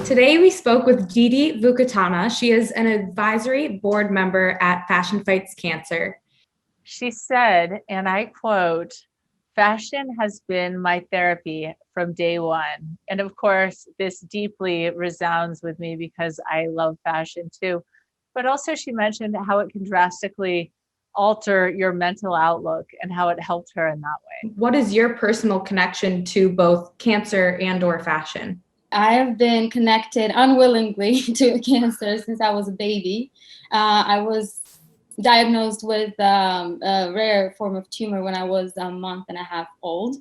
Today we spoke with Didi Vukatana. She is an advisory board member at Fashion Fights Cancer. She said, and I quote, "Fashion has been my therapy from day one." And of course, this deeply resounds with me because I love fashion too. But also she mentioned how it can drastically alter your mental outlook and how it helped her in that way. What is your personal connection to both cancer and/or fashion? I have been connected unwillingly to cancer since I was a baby. I was diagnosed with a rare form of tumor when I was a month and a half old.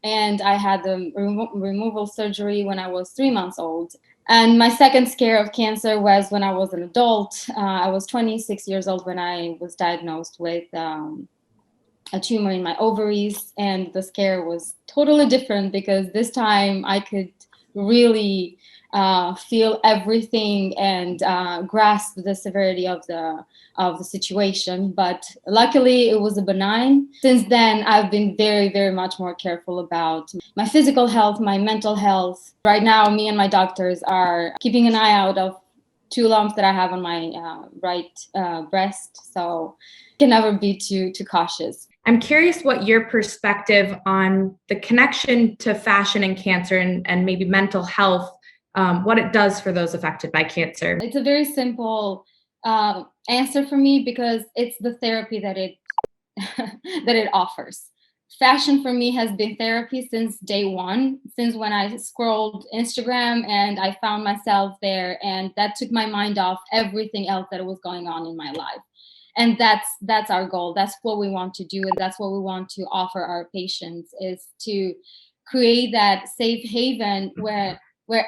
And I had the removal surgery when I was 3 months old. And my second scare of cancer was when I was an adult. I was 26 years old when I was diagnosed with a tumor in my ovaries. And the scare was totally different because this time I could really feel everything and grasp the severity of the situation. But luckily it was a benign. Since then, I've been very, very much more careful about my physical health, my mental health. Right now, me and my doctors are keeping an eye out of 2 lumps that I have on my right breast. So can never be too cautious. I'm curious what your perspective on the connection to fashion and cancer and maybe mental health, what it does for those affected by cancer. It's a very simple answer for me because it's the therapy that it that it offers. Fashion for me has been therapy since day one, since when I scrolled Instagram and I found myself there, and that took my mind off everything else that was going on in my life. And that's our goal. That's what we want to do, and that's what we want to offer our patients, is to create that safe haven where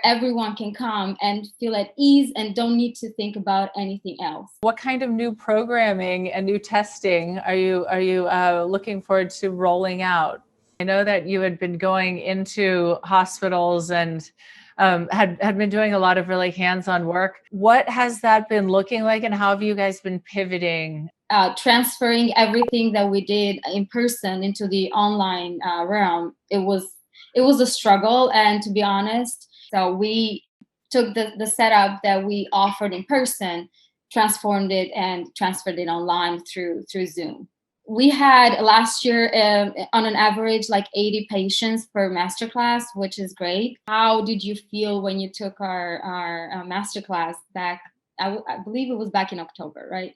everyone can come and feel at ease and don't need to think about anything else. What kind of new programming and new testing are you looking forward to rolling out? I know that you had been going into hospitals and had been doing a lot of really hands-on work. What has that been looking like, and how have you guys been pivoting? Transferring everything that we did in person into the online realm, it was a struggle. And to be honest, so we took the setup that we offered in person, transformed it and transferred it online through Zoom. We had last year on an average like 80 patients per masterclass, which is great. How did you feel when you took our masterclass back? I believe it was back in October, right?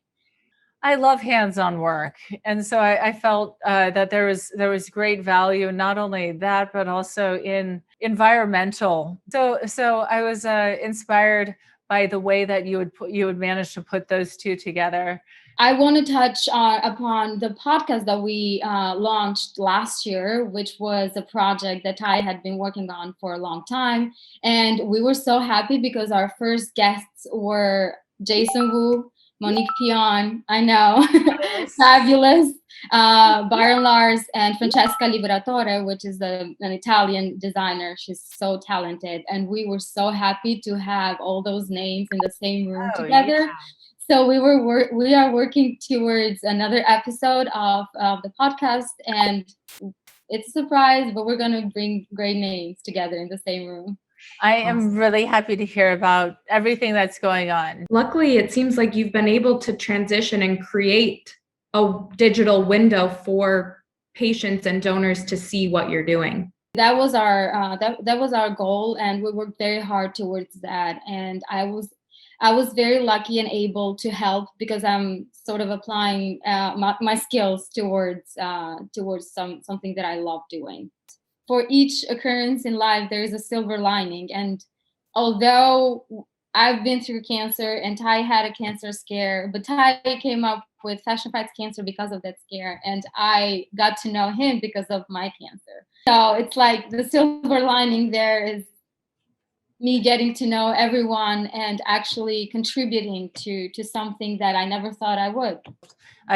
I love hands-on work. And so I felt that there was great value, not only that, but also in environmental. So I was inspired by the way that you would manage to put those two together. I want to touch upon the podcast that we launched last year, which was a project that I had been working on for a long time. And we were so happy because our first guests were Jason Wu, Monique Pion, I know, fabulous, Byron Lars, and Francesca Liberatore, which is an Italian designer. She's so talented. And we were so happy to have all those names in the same room together. Yeah. So we are working towards another episode of the podcast, and it's a surprise, but we're going to bring great names together in the same room. I am really happy to hear about everything that's going on. Luckily, it seems like you've been able to transition and create a digital window for patients and donors to see what you're doing. That was our that was our goal, and we worked very hard towards that. And I was very lucky and able to help because I'm sort of applying my skills towards something that I love doing. For each occurrence in life, there is a silver lining. And although I've been through cancer and Ty had a cancer scare, but Ty came up with Fashion Fights Cancer because of that scare. And I got to know him because of my cancer. So it's like the silver lining there is me getting to know everyone and actually contributing to something that I never thought I would.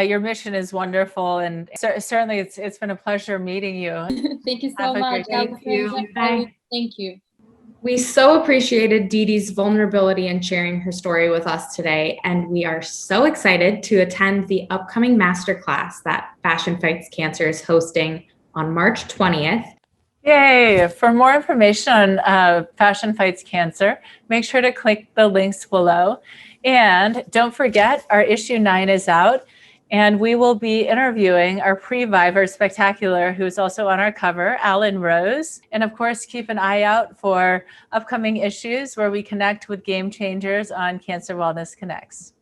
Your mission is wonderful, and certainly it's been a pleasure meeting you. Thank you so much. Thank you. Thank you. We so appreciated Didi's vulnerability and sharing her story with us today, and we are so excited to attend the upcoming masterclass that Fashion Fights Cancer is hosting on March 20th. Yay! For more information on Fashion Fights Cancer, make sure to click the links below. And don't forget, our issue 9 is out, and we will be interviewing our pre-Viver Spectacular, who's also on our cover, Alan Rose. And of course, keep an eye out for upcoming issues where we connect with game changers on Cancer Wellness Connects.